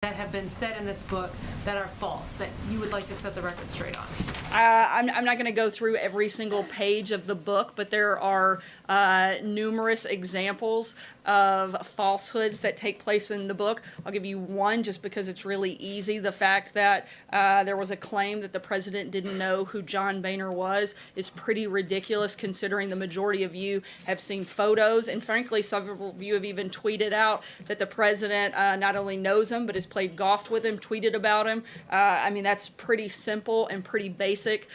that have been said in this book that are false, that you would like to set the record straight on? I'm not going to go through every single page of the book, but there are numerous examples of falsehoods that take place in the book. I'll give you one just because it's really easy. The fact that there was a claim that the president didn't know who John Boehner was is pretty ridiculous, considering the majority of you have seen photos, and frankly, several of you have even tweeted out that the president not only knows him, but has played golf with him, tweeted about him. I mean, that's pretty simple and pretty basic.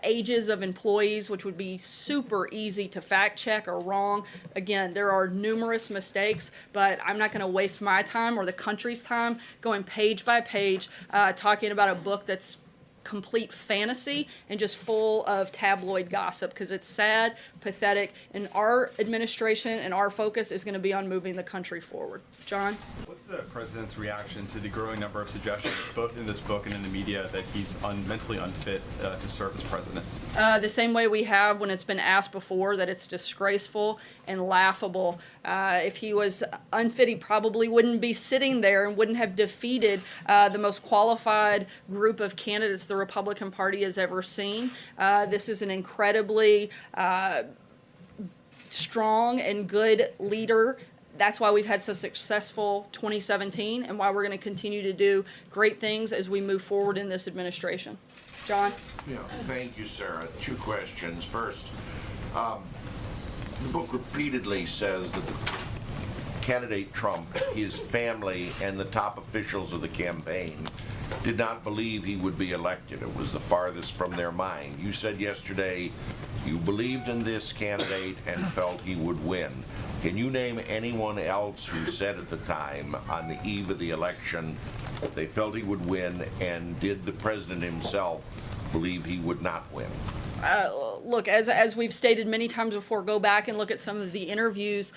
Ages of employees, which would be super easy to fact check, are wrong. Again, there are numerous mistakes, but I'm not going to waste my time or the country's time going page by page talking about a book that's complete fantasy and just full of tabloid gossip, because it's sad, pathetic, and our administration and our focus is going to be on moving the country forward. John? What's the president's reaction to the growing number of suggestions, both in this book and in the media, that he's mentally unfit to serve as president? The same way we have when it's been asked before, that it's disgraceful and laughable. If he was unfit, he probably wouldn't be sitting there and wouldn't have defeated the most qualified group of candidates the Republican Party has ever seen. This is an incredibly strong and good leader. That's why we've had such a successful 2017 and why we're going to continue to do great things as we move forward in this administration. John? Yeah, thank you, Sarah. Two questions. First, the book repeatedly says that the candidate Trump, his family, and the top officials of the campaign did not believe he would be elected. It was the farthest from their mind. You said yesterday you believed in this candidate and felt he would win. Can you name anyone else who said at the time, on the eve of the election, that they felt he would win, and did the president himself believe he would not win? Look, as we've stated many times before, go back and look at some of the interviews,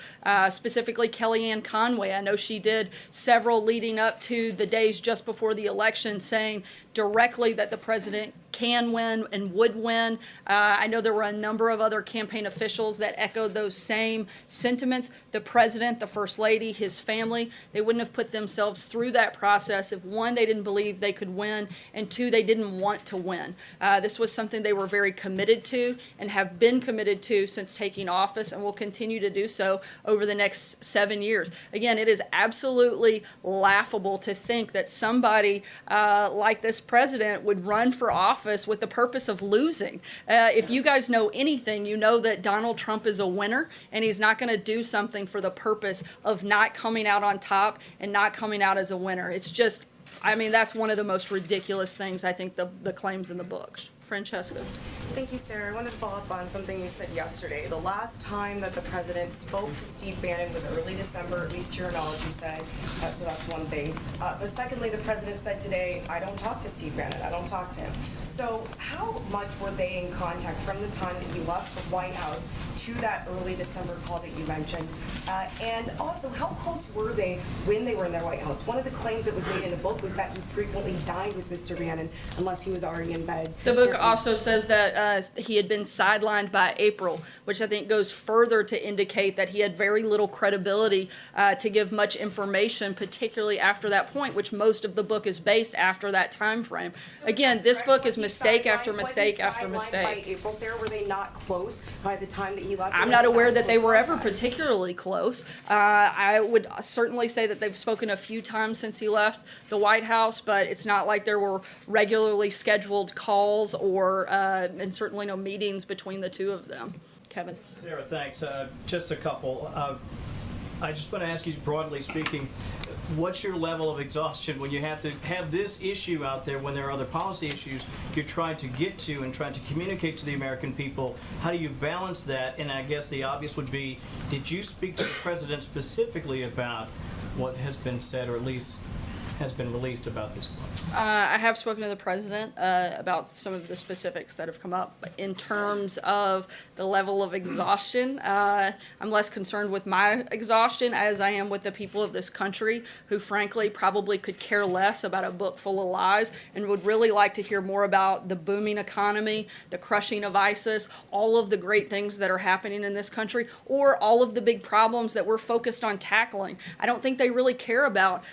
specifically Kellyanne Conway. I know she did several leading up to the days just before the election, saying directly that the president can win and would win. I know there were a number of other campaign officials that echoed those same sentiments. The president, the first lady, his family, they wouldn't have put themselves through that process if, one, they didn't believe they could win, and two, they didn't want to win. This was something they were very committed to and have been committed to since taking office, and will continue to do so over the next 7 years. Again, it is absolutely laughable to think that somebody like this president would run for office with the purpose of losing. If you guys know anything, you know that Donald Trump is a winner, and he's not going to do something for the purpose of not coming out on top and not coming out as a winner. It's just, I mean, that's one of the most ridiculous things, I think, the claims in the book. Francesca. Thank you, Sarah. I wanted to follow up on something you said yesterday. The last time that the president spoke to Steve Bannon was early December, at least to your knowledge, you said. So that's one thing. But secondly, the president said today, I don't talk to Steve Bannon. I don't talk to him. So how much were they in contact from the time that he left the White House to that early December call that you mentioned? And also, how close were they when they were in their White House? One of the claims that was made in the book was that he frequently dined with Mr. Bannon unless he was already in bed. The book also says that he had been sidelined by April, which I think goes further to indicate that he had very little credibility to give much information, particularly after that point, which most of the book is based after that time frame. So again, this book is was he mistake after sidelined- mistake was he after sidelined mistake. By April, Sarah, were they not close by the time that he left? I'm not aware that they were ever particularly close. I would certainly say that they've spoken a few times since he left the White House, but it's not like there were regularly scheduled calls or and certainly no meetings between the two of them. Kevin. Sarah, thanks. Just a couple. I just want to ask you, broadly speaking, what's your level of exhaustion when you have to have this issue out there when there are other policy issues you're trying to get to and trying to communicate to the American people? How do you balance that? And I guess the obvious would be, did you speak to the president specifically about what has been said, or at least has been released about this book? I have spoken to the president about some of the specifics that have come up. But in terms of the level of exhaustion, I'm less concerned with my exhaustion as I am with the people of this country, who frankly probably could care less about a book full of lies and would really like to hear more about the booming economy, the crushing of ISIS, all of the great things that are happening in this country, or all of the big problems that we're focused on tackling. I don't think they really care about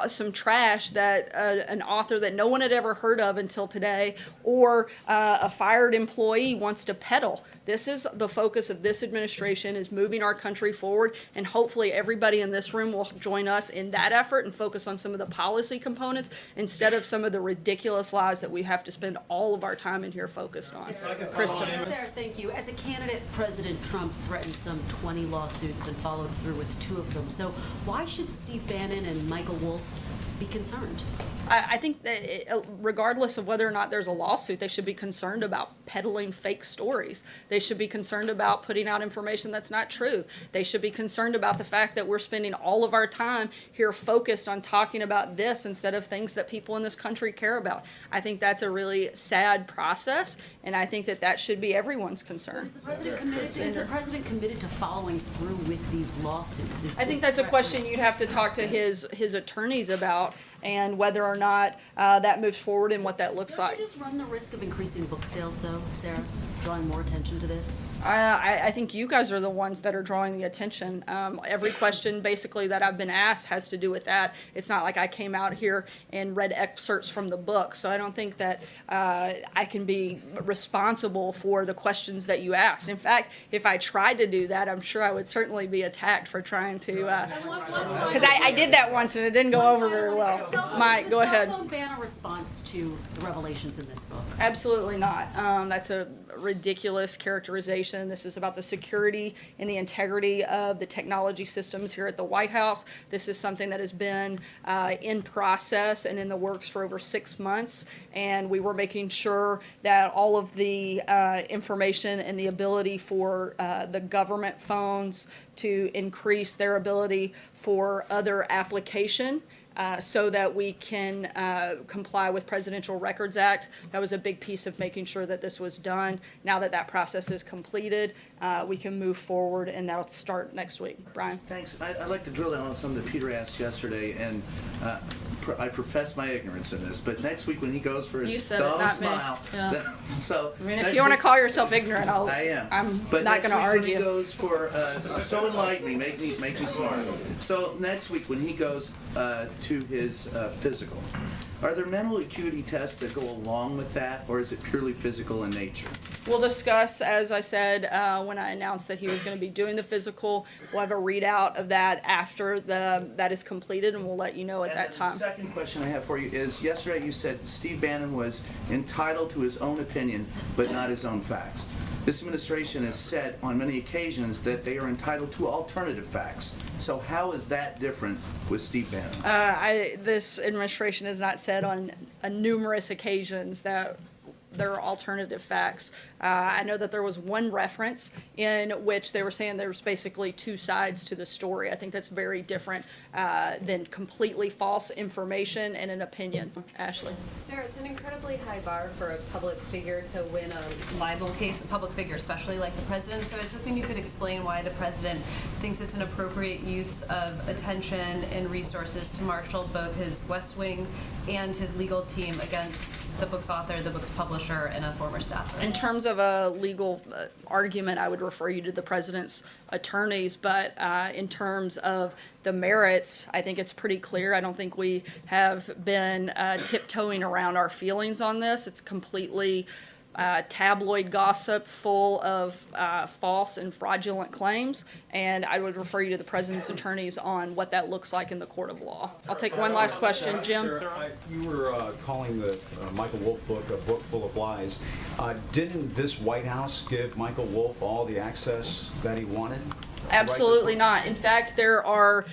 some trash that an author that no one had ever heard of until today, or a fired employee wants to peddle. This is the focus of this administration, is moving our country forward, and hopefully everybody in this room will join us in that effort and focus on some of the policy components instead of some of the ridiculous lies that we have to spend all of our time in here focused on. Krista. Sarah, thank you. As a candidate, President Trump threatened some 20 lawsuits and followed through with 2 of them. So why should Steve Bannon and Michael Wolff be concerned? I think that regardless of whether or not there's a lawsuit, they should be concerned about peddling fake stories. They should be concerned about putting out information that's not true. They should be concerned about the fact that we're spending all of our time here focused on talking about this instead of things that people in this country care about. I think that's a really sad process, and I think that that should be everyone's concern. Is the president committed to following through with these lawsuits? I think that's a question you'd have to talk to his attorneys about, and whether or not that moves forward and what that looks Don't like. you just run the risk of increasing book sales, though, Sarah? Drawing more attention to this? I think you guys are the ones that are drawing the attention. Every question basically that I've been asked has to do with that. It's not like I came out here and read excerpts from the book, so I don't think that I can be responsible for the questions that you asked. In fact, if I tried to do that, I'm sure I would certainly be attacked for trying to, because I did that once and it didn't go over very well. Mike, go ahead. Is the cell phone ban a response to the revelations in this book? Absolutely not. That's a ridiculous characterization. This is about the security and the integrity of the technology systems here at the White House. This is something that has been in process and in the works for over 6 months, and we were making sure that all of the information and the ability for the government phones to increase their ability for other application so that we can comply with Presidential Records Act. That was a big piece of making sure that this was done. Now that that process is completed, we can move forward, and that'll start next week. Brian? Thanks. I'd like to drill down on something that Peter asked yesterday, and I profess my ignorance in this, but next week when he goes for You his said it, dumb not me. smile, Yeah. so I mean, if next you want to week- call yourself ignorant, I am. I'm But not next going to week when he argue. goes for so enlighten me, make me smart. So next week when he goes to his physical, are there mental acuity tests that go along with that, or is it purely physical in nature? We'll discuss, as I said, when I announced that he was going to be doing the physical. We'll have a readout of that after that is completed, and we'll let you know at And that then time. The second question I have for you is, yesterday you said Steve Bannon was entitled to his own opinion, but not his own facts. This administration has said on many occasions that they are entitled to alternative facts. So how is that different with Steve Bannon? This administration has not said on numerous occasions that there are alternative facts. I know that there was one reference in which they were saying there's basically 2 sides to the story. I think that's very different than completely false information and an opinion. Ashley? Sarah, it's an incredibly high bar for a public figure to win a libel case, a public figure, especially like the president. So I was hoping you could explain why the president thinks it's an appropriate use of attention and resources to marshal both his West Wing and his legal team against the book's author, the book's publisher, and a former staffer. In terms of a legal argument, I would refer you to the president's attorneys, but in terms of the merits, I think it's pretty clear. I don't think we have been tiptoeing around our feelings on this. It's completely tabloid gossip full of false and fraudulent claims, and I would refer you to the president's attorneys on what that looks like in the court of law. I'll take one last question. Jim? Sarah, you were calling the Michael Wolff book a book full of lies. Didn't this White House give Michael Wolff all the access that he wanted? Absolutely not. In fact, there are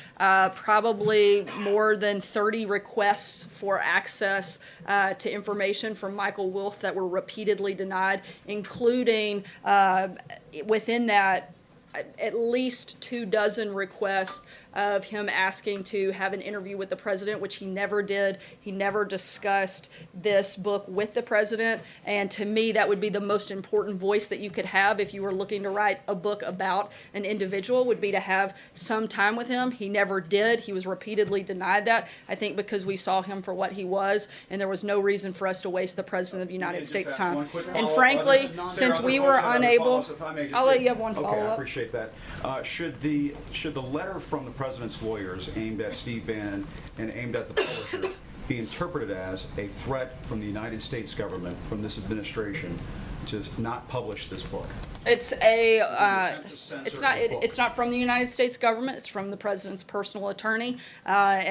probably more than 30 requests for access to information from Michael Wolff that were repeatedly denied, including within that at least 24 requests of him asking to have an interview with the president, which he never did. He never discussed this book with the president. And to me, that would be the most important voice that you could have if you were looking to write a book about an individual, would be to have some time with him. He never did. He was repeatedly denied that, I think because we saw him for what he was, and there was no reason for us to waste the president of the United States' time. And frankly, since we were unable, I'll let you have one Okay, I follow-up. appreciate that. Should the letter from the president's lawyers aimed at Steve Bannon and aimed at the publisher be interpreted as a threat from the United States government, from this administration, to not publish this book? It's it's not from the United States government. It's from the president's personal attorney, and